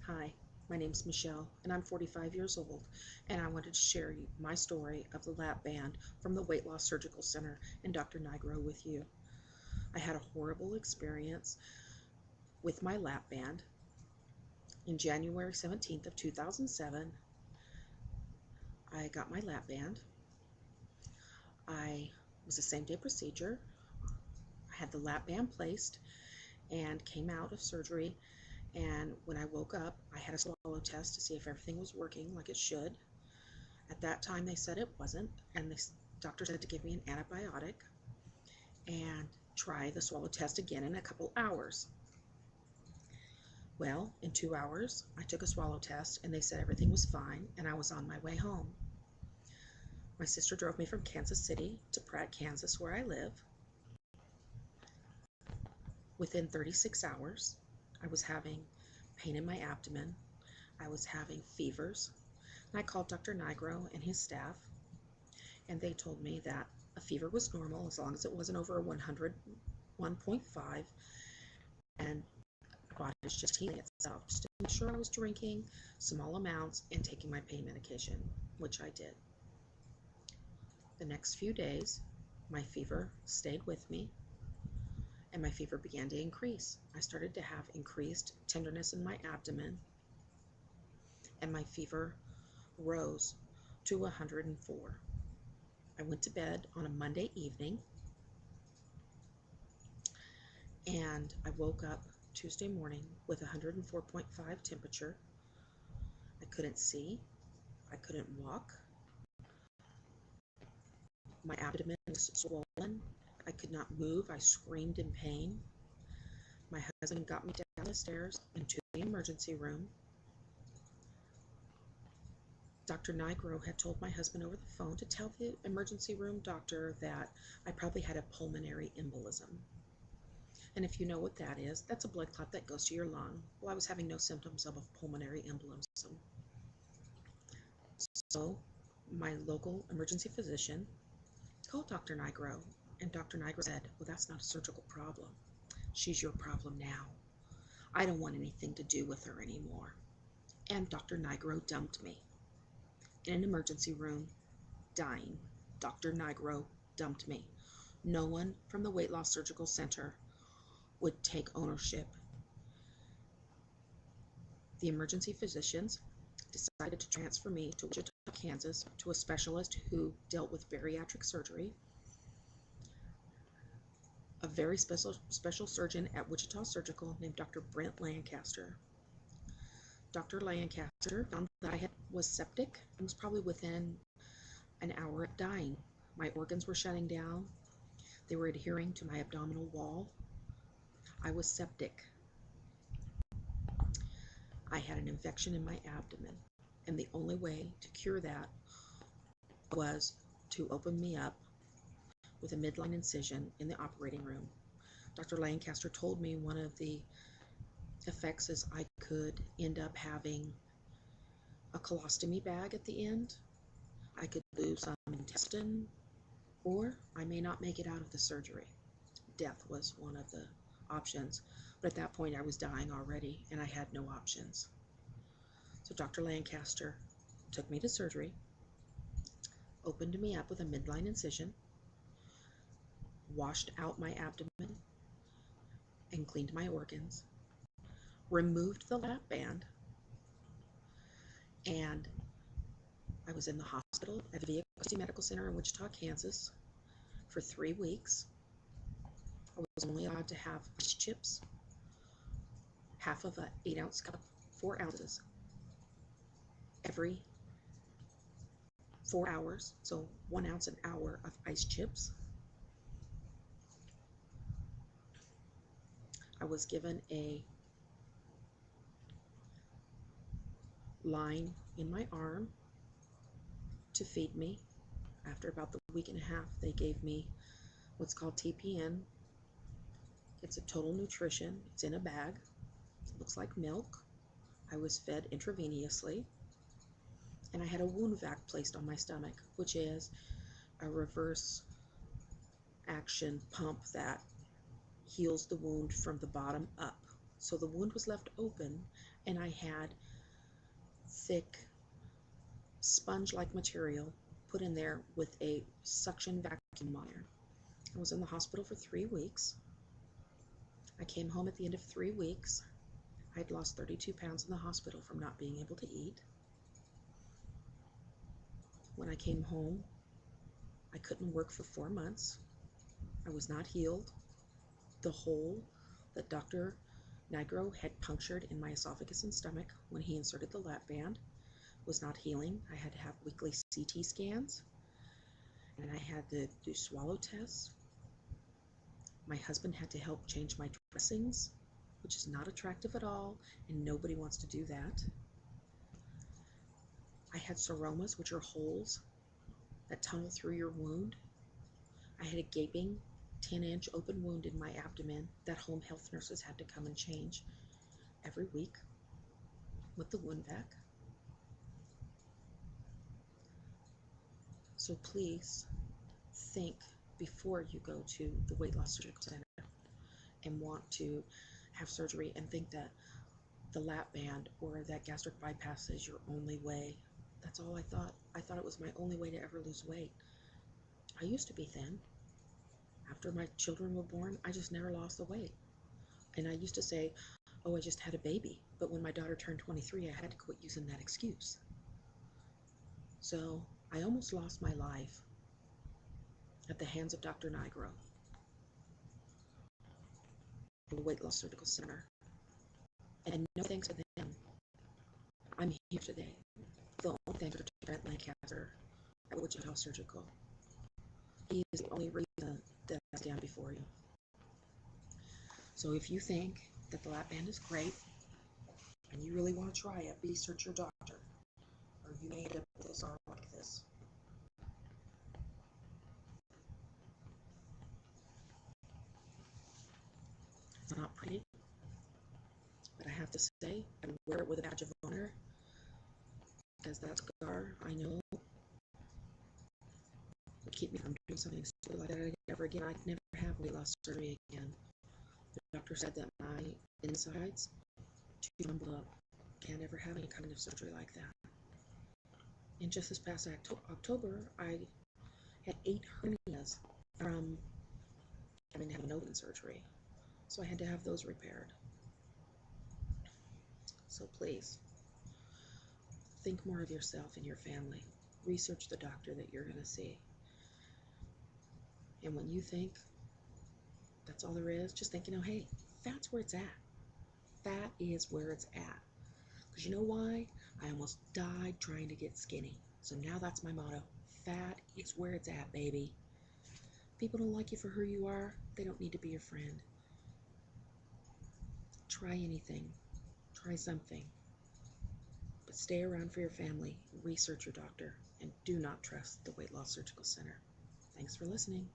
Hi, my name's Michelle, and I'm 45 years old, and I wanted to share my story of the lap band from the Weight Loss Surgical Center and Dr. Nigro with you. I had a horrible experience with my lap band. In January 17th of 2007, I got my lap band. It was a same-day procedure. I had the lap band placed and came out of surgery. And when I woke up, I had a swallow test to see if everything was working like it should. At that time, they said it wasn't, and the doctor said to give me an antibiotic and try the swallow test again in a couple hours. Well, in 2 hours, I took a swallow test, and they said everything was fine, and I was on my way home. My sister drove me from Kansas City to Pratt, Kansas, where I live. Within 36 hours, I was having pain in my abdomen. I was having fevers. And I called Dr. Nigro and his staff, and they told me that a fever was normal as long as it wasn't over 101.5, and my body was just healing itself. Just to make sure I was drinking small amounts and taking my pain medication, which I did. The next few days, my fever stayed with me, and my fever began to increase. I started to have increased tenderness in my abdomen, and my fever rose to 104. I went to bed on a Monday evening, and I woke up Tuesday morning with 104.5 temperature. I couldn't see. I couldn't walk. My abdomen was swollen. I could not move. I screamed in pain. My husband got me down the stairs into the emergency room. Dr. Nigro had told my husband over the phone to tell the emergency room doctor that I probably had a pulmonary embolism. And if you know what that is, that's a blood clot that goes to your lung. Well, I was having no symptoms of a pulmonary embolism. So my local emergency physician called Dr. Nigro, and Dr. Nigro said, well, that's not a surgical problem. She's your problem now. I don't want anything to do with her anymore. And Dr. Nigro dumped me in an emergency room, dying. Dr. Nigro dumped me. No one from the Weight Loss Surgical Center would take ownership. The emergency physicians decided to transfer me to Wichita, Kansas, to a specialist who dealt with bariatric surgery, a very special surgeon at Wichita Surgical named Dr. Brent Lancaster. Dr. Lancaster found that I was septic and was probably within an hour of dying. My organs were shutting down. They were adhering to my abdominal wall. I was septic. I had an infection in my abdomen, and the only way to cure that was to open me up with a midline incision in the operating room. Dr. Lancaster told me one of the effects is I could end up having a colostomy bag at the end. I could lose some intestine, or I may not make it out of the surgery. Death was one of the options, but at that point I was dying already and I had no options. So Dr. Lancaster took me to surgery, opened me up with a midline incision, washed out my abdomen and cleaned my organs, removed the lap band, and I was in the hospital at the VA Medical Center in Wichita, Kansas for 3 weeks. I was only allowed to have ice chips, half of an 8-ounce cup, 4 ounces, every 4 hours, so 1 ounce an hour of ice chips. I was given a line in my arm to feed me. After about the week and a half, they gave me what's called TPN. It's a total nutrition. It's in a bag. It looks like milk. I was fed intravenously, and I had a wound vac placed on my stomach, which is a reverse action pump that heals the wound from the bottom up. So the wound was left open and I had thick sponge-like material put in there with a suction vacuum monitor. I was in the hospital for 3 weeks. I came home at the end of 3 weeks. I had lost 32 pounds in the hospital from not being able to eat. When I came home, I couldn't work for 4 months. I was not healed. The hole that Dr. Nigro had punctured in my esophagus and stomach when he inserted the lap band was not healing. I had to have weekly CT scans, and I had to do swallow tests. My husband had to help change my dressings, which is not attractive at all, and nobody wants to do that. I had seromas, which are holes that tunnel through your wound. I had a gaping 10-inch open wound in my abdomen that home health nurses had to come and change every week with the wound vac. So please think before you go to the Weight Loss Surgical Center and want to have surgery and think that the lap band or that gastric bypass is your only way. That's all I thought. I thought it was my only way to ever lose weight. I used to be thin. After my children were born, I just never lost the weight. And I used to say, oh, I just had a baby. But when my daughter turned 23, I had to quit using that excuse. So I almost lost my life at the hands of Dr. Nigro, the Weight Loss Surgical Center. And no thanks to them, I'm here today. The only thanks to Trent Lancaster at Wichita Surgical. He is the only reason that I stand before you. So if you think that the lap band is great and you really want to try it, research your doctor, or you may end up with this arm like this. It's not pretty, but I have to say, I wear it with a badge of honor, because that scar, I know, would keep me from doing something stupid like that ever again. I'd never have weight loss surgery again. The doctor said that my insides too jumbled up. Can't ever have any kind of surgery like that. And just this past October, I had 8 hernias from having to have an open surgery. So I had to have those repaired. So please, think more of yourself and your family. Research the doctor that you're going to see. And when you think that's all there is, just think, hey, fat's where it's at. Fat is where it's at. Because you know why? I almost died trying to get skinny. So now that's my motto. Fat is where it's at, baby. If people don't like you for who you are, they don't need to be your friend. Try anything. Try something. But stay around for your family. Research your doctor. And do not trust the Weight Loss Surgical Center. Thanks for listening.